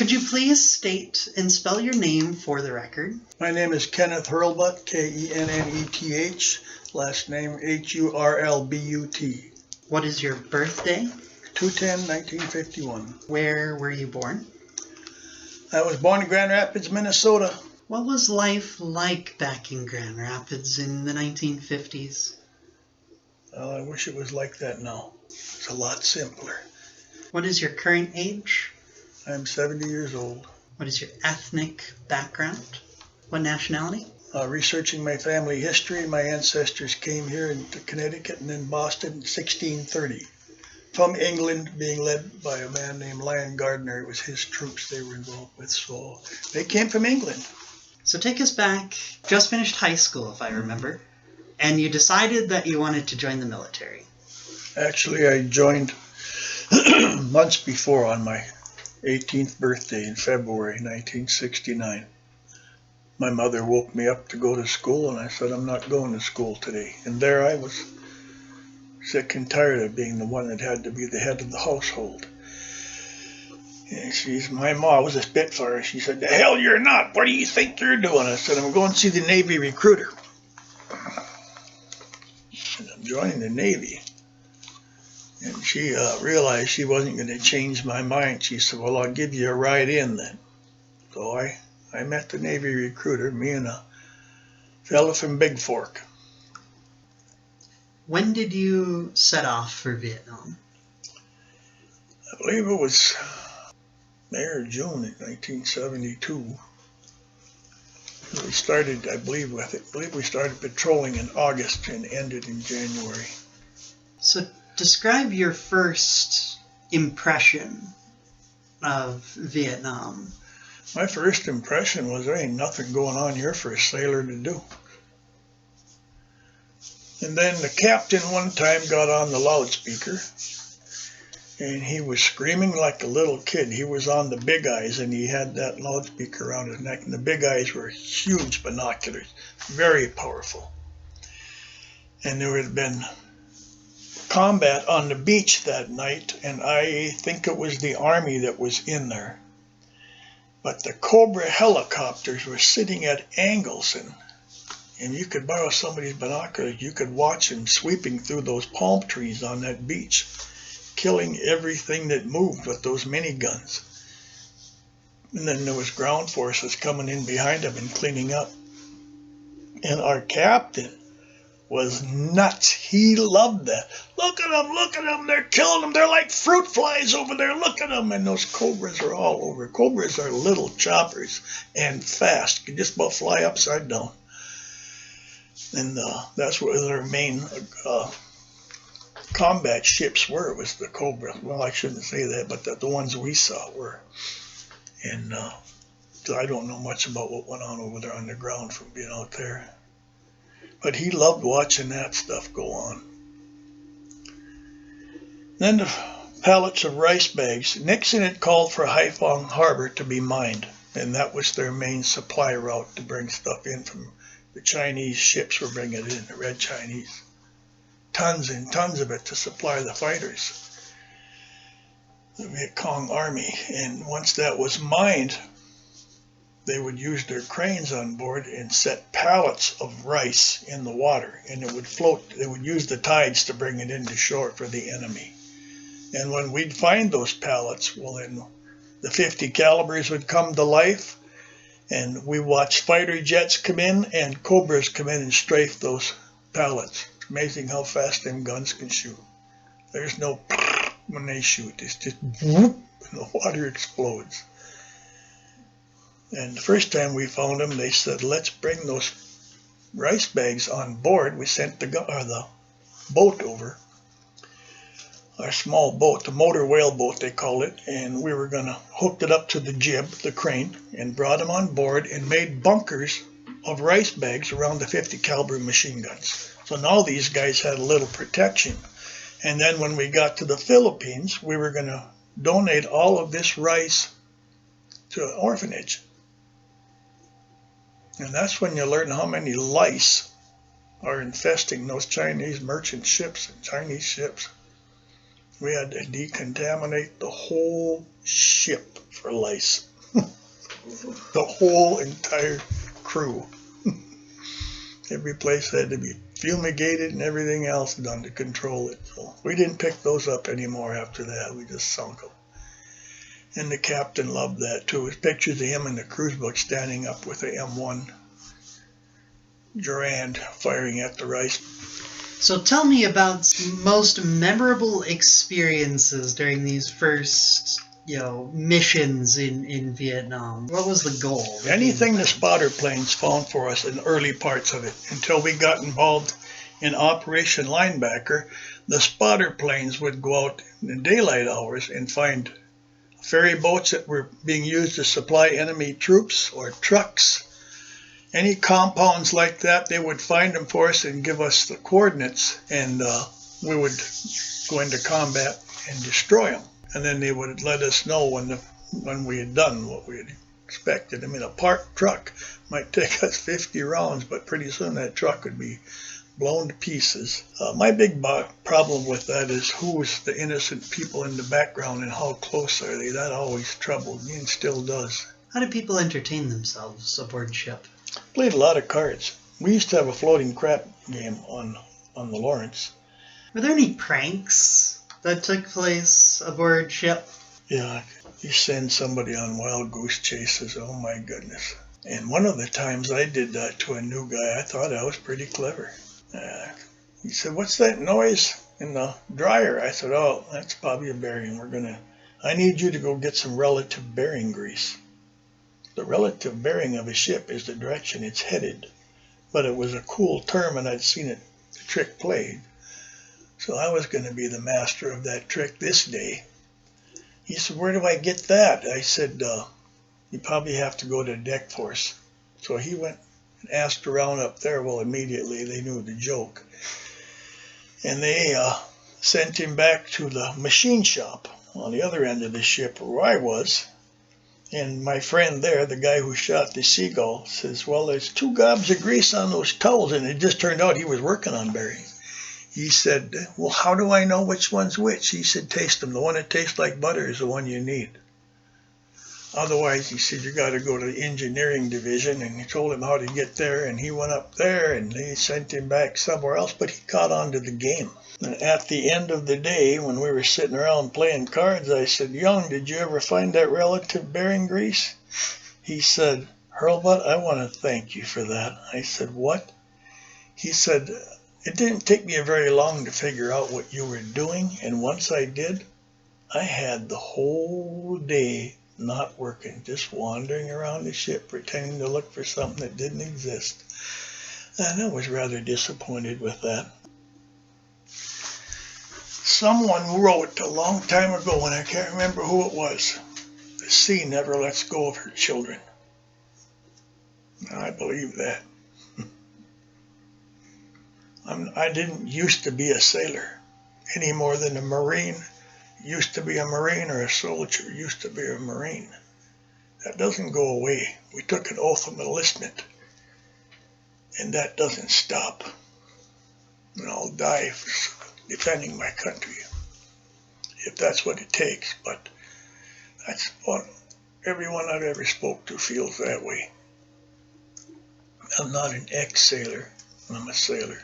Could you please state and spell your name for the record? My name is Kenneth Hurlbut, Kenneth, last name Hurlbut. What is your birthday? 2/10/1951. Where were you born? I was born in Grand Rapids, Minnesota. What was life like back in Grand Rapids in the 1950s? I wish it was like that now. It's a lot simpler. What is your current age? I'm 70 years old. What is your ethnic background? What nationality? Researching my family history, my ancestors came here into Connecticut and then Boston in 1630. From England, being led by a man named Lion Gardner. It was his troops they were involved with, so they came from England. So take us back, just finished high school if I remember, and you decided that you wanted to join the military. Actually, I joined months before on my 18th birthday in February 1969. My mother woke me up to go to school, and I said, I'm not going to school today. And there I was, sick and tired of being the one that had to be the head of the household. And my mom was a spitfire. She said, the hell you're not. What do you think you're doing? I said, I'm going to see the Navy recruiter. And I'm joining the Navy. And she realized she wasn't going to change my mind. She said, well, I'll give you a ride in then. So I met the Navy recruiter, me and a fella from Big Fork. When did you set off for Vietnam? I believe it was May or June in 1972. We started, I believe we started patrolling in August and ended in January. So describe your first impression of Vietnam. My first impression was there ain't nothing going on here for a sailor to do. And then the captain one time got on the loudspeaker and he was screaming like a little kid. He was on the big eyes and he had that loudspeaker around his neck, and the big eyes were huge binoculars, very powerful. And there had been combat on the beach that night, and I think it was the Army that was in there. But the Cobra helicopters were sitting at angles, and you could borrow somebody's binoculars. You could watch them sweeping through those palm trees on that beach, killing everything that moved with those miniguns. And then there was ground forces coming in behind them and cleaning up. And our captain was nuts. He loved that. Look at them, they're killing them. They're like fruit flies over there. Look at them. And those cobras are all over. Cobras are little choppers and fast. You can just about fly upside down. And that's where their main combat ships were. It was the Cobra. Well, I shouldn't say that, but the ones we saw were. And I don't know much about what went on over there on the ground from being out there. But he loved watching that stuff go on. Then the pallets of rice bags. Nixon had called for Haiphong Harbor to be mined, and that was their main supply route to bring stuff in from the Chinese ships were bringing it in, the Red Chinese. Tons and tons of it to supply the fighters, the Viet Cong Army. And once that was mined, they would use their cranes on board and set pallets of rice in the water, and it would float. They would use the tides to bring it into shore for the enemy. And when we'd find those pallets, well, then the 50 calibers would come to life, and we watched fighter jets come in and Cobras come in and strafe those pallets. It's amazing how fast them guns can shoot. There's no when they shoot. It's just whoop, and the water explodes. And the first time we found them, they said, let's bring those rice bags on board. We sent the boat over, our small boat, the motor whale boat they call it, and we were going to hook it up to the jib, the crane, and brought them on board and made bunkers of rice bags around the 50 caliber machine guns. So now these guys had a little protection. And then when we got to the Philippines, we were going to donate all of this rice to an orphanage. And that's when you learn how many lice are infesting those Chinese merchant ships and Chinese ships. We had to decontaminate the whole ship for lice. The whole entire crew. Every place had to be fumigated and everything else done to control it. So we didn't pick those up anymore after that. We just sunk them. And the captain loved that too. There's pictures of him in the cruise book standing up with the M1 Durand firing at the rice. So tell me about most memorable experiences during these first, missions in Vietnam. What was the goal? Anything the spotter planes found for us in the early parts of it, until we got involved in Operation Linebacker, the spotter planes would go out in the daylight hours and find ferry boats that were being used to supply enemy troops or trucks. Any compounds like that, they would find them for us and give us the coordinates, and we would go into combat and destroy them. And then they would let us know when we had done what we had expected. I mean, a parked truck might take us 50 rounds, but pretty soon that truck would be blown to pieces. My big problem with that is who's the innocent people in the background and how close are they. That always troubled me and still does. How do people entertain themselves aboard ship? Played a lot of cards. We used to have a floating crap game on the Lawrence. Were there any pranks that took place aboard ship? Yeah, you send somebody on wild goose chases, oh my goodness. And one of the times I did that to a new guy, I thought I was pretty clever. He said, "What's that noise in the dryer?" I said, "Oh, that's probably a bearing. I need you to go get some relative bearing grease." The relative bearing of a ship is the direction it's headed. But it was a cool term, and I'd seen the trick played. So I was going to be the master of that trick this day. He said, "Where do I get that?" I said, "You probably have to go to deck force." So he went and asked around up there. Well, immediately they knew the joke. And they sent him back to the machine shop on the other end of the ship where I was. And my friend there, the guy who shot the seagull, says, "Well, there's 2 gobs of grease on those towels." And it just turned out he was working on bearings. He said, "Well, how do I know which one's which?" He said, "Taste them. The one that tastes like butter is the one you need. Otherwise," he said, "you got to go to the engineering division." And he told him how to get there, and he went up there, and they sent him back somewhere else, but he caught on to the game. And at the end of the day, when we were sitting around playing cards, I said, "Young, did you ever find that relative bearing grease?" He said, "Hurlbut, I want to thank you for that." I said, "What?" He said, "It didn't take me very long to figure out what you were doing, and once I did, I had the whole day not working, just wandering around the ship, pretending to look for something that didn't exist." And I was rather disappointed with that. Someone wrote a long time ago, and I can't remember who it was, "The sea never lets go of her children." I believe that. I didn't used to be a sailor any more than a Marine used to be a Marine, or a soldier used to be a Marine. That doesn't go away. We took an oath of enlistment, and that doesn't stop. And I'll die defending my country if that's what it takes. But that's what everyone I've ever spoke to feels that way. I'm not an ex-sailor. I'm a sailor.